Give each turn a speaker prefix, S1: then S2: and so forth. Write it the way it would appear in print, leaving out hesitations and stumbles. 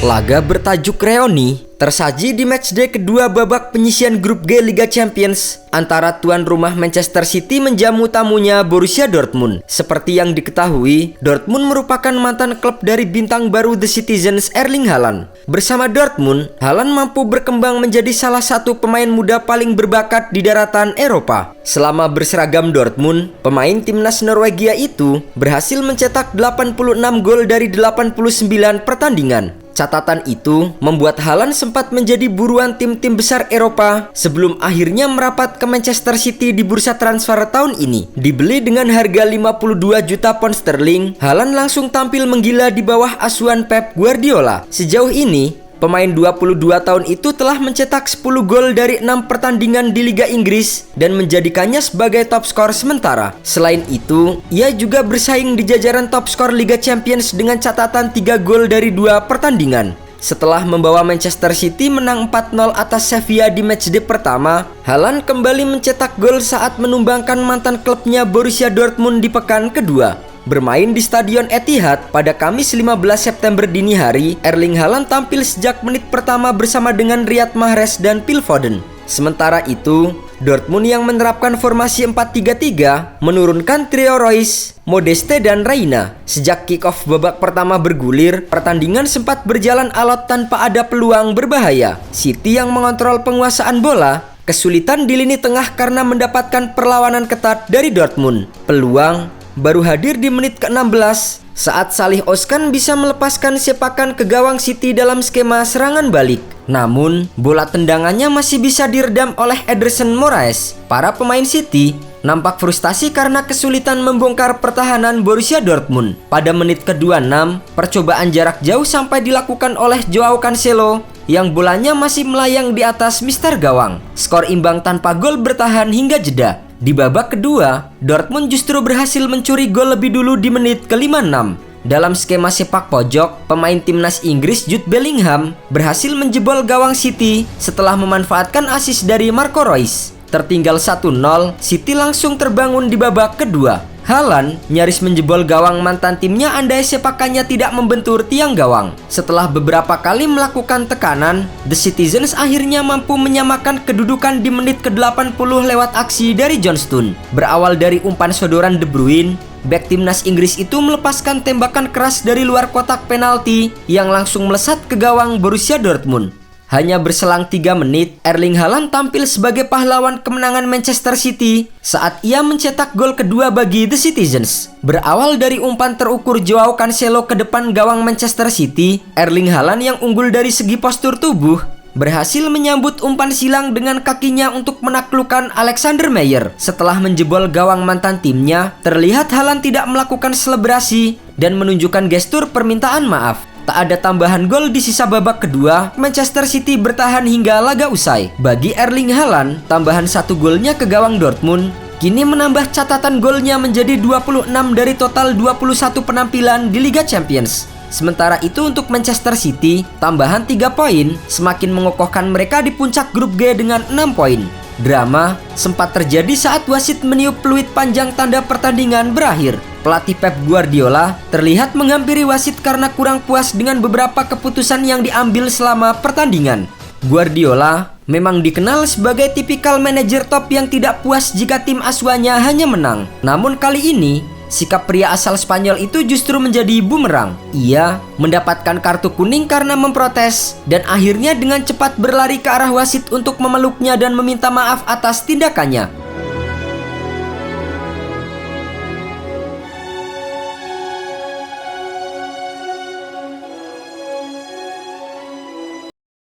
S1: Laga bertajuk Reoni tersaji di matchday kedua babak penyisian grup G Liga Champions antara tuan rumah Manchester City menjamu tamunya Borussia Dortmund. Seperti yang diketahui, Dortmund merupakan mantan klub dari bintang baru The Citizens Erling Haaland. Bersama Dortmund, Haaland mampu berkembang menjadi salah satu pemain muda paling berbakat di daratan Eropa. Selama berseragam Dortmund, pemain timnas Norwegia itu berhasil mencetak 86 gol dari 89 pertandingan. Catatan itu membuat Haaland sempat menjadi buruan tim-tim besar Eropa sebelum akhirnya merapat ke Manchester City di bursa transfer tahun ini. Dibeli dengan harga 52 juta pound sterling, Haaland langsung tampil menggila di bawah asuhan Pep Guardiola. Sejauh ini, pemain 22 tahun itu telah mencetak 10 gol dari 6 pertandingan di Liga Inggris dan menjadikannya sebagai top skor sementara. Selain itu, ia juga bersaing di jajaran top skor Liga Champions dengan catatan 3 gol dari 2 pertandingan. Setelah membawa Manchester City menang 4-0 atas Sevilla di matchday pertama, Haaland kembali mencetak gol saat menumbangkan mantan klubnya Borussia Dortmund di pekan kedua. Bermain di Stadion Etihad pada Kamis 15 September dini hari, Erling Haaland tampil sejak menit pertama bersama dengan Riyad Mahrez dan Phil Foden. Sementara itu, Dortmund yang menerapkan formasi 4-3-3 menurunkan trio Reus, Modeste dan Reina. Sejak kick-off babak pertama bergulir, pertandingan sempat berjalan alot tanpa ada peluang berbahaya. City yang mengontrol penguasaan bola kesulitan di lini tengah karena mendapatkan perlawanan ketat dari Dortmund. Peluang baru hadir di menit ke-16 saat Salih Ozcan bisa melepaskan sepakan ke gawang City dalam skema serangan balik. Namun, bola tendangannya masih bisa diredam oleh Ederson Moraes. Para pemain City nampak frustasi karena kesulitan membongkar pertahanan Borussia Dortmund. Pada menit ke-26, percobaan jarak jauh sampai dilakukan oleh Joao Cancelo yang bolanya masih melayang di atas mister gawang. Skor imbang tanpa gol bertahan hingga jeda. Di babak kedua, Dortmund justru berhasil mencuri gol lebih dulu di menit ke-56. Dalam skema sepak pojok, pemain timnas Inggris Jude Bellingham berhasil menjebol gawang City setelah memanfaatkan assist dari Marco Reus. Tertinggal 1-0, City langsung terbangun di babak kedua. Haaland nyaris menjebol gawang mantan timnya andai sepakannya tidak membentur tiang gawang. Setelah beberapa kali melakukan tekanan, The Citizens akhirnya mampu menyamakan kedudukan di menit ke-80 lewat aksi dari John Stones. Berawal dari umpan sodoran De Bruyne, bek timnas Inggris itu melepaskan tembakan keras dari luar kotak penalti yang langsung melesat ke gawang Borussia Dortmund. Hanya berselang 3 menit, Erling Haaland tampil sebagai pahlawan kemenangan Manchester City saat ia mencetak gol kedua bagi The Citizens. Berawal dari umpan terukur Joao Cancelo ke depan gawang Manchester City, Erling Haaland yang unggul dari segi postur tubuh berhasil menyambut umpan silang dengan kakinya untuk menaklukkan Alexander Meyer. Setelah menjebol gawang mantan timnya, terlihat Haaland tidak melakukan selebrasi dan menunjukkan gestur permintaan maaf. Tak ada tambahan gol di sisa babak kedua, Manchester City bertahan hingga laga usai. Bagi Erling Haaland, tambahan 1 golnya ke gawang Dortmund kini menambah catatan golnya menjadi 26 dari total 21 penampilan di Liga Champions. Sementara itu untuk Manchester City, tambahan 3 poin semakin mengokohkan mereka di puncak grup G dengan 6 poin. Drama sempat terjadi saat wasit meniup peluit panjang tanda pertandingan berakhir. Pelatih Pep Guardiola terlihat menghampiri wasit karena kurang puas dengan beberapa keputusan yang diambil selama pertandingan. Guardiola memang dikenal sebagai tipikal manajer top yang tidak puas jika tim asuhannya hanya menang. Namun kali ini, sikap pria asal Spanyol itu justru menjadi bumerang. Ia mendapatkan kartu kuning karena memprotes dan akhirnya dengan cepat berlari ke arah wasit untuk memeluknya dan meminta maaf atas tindakannya.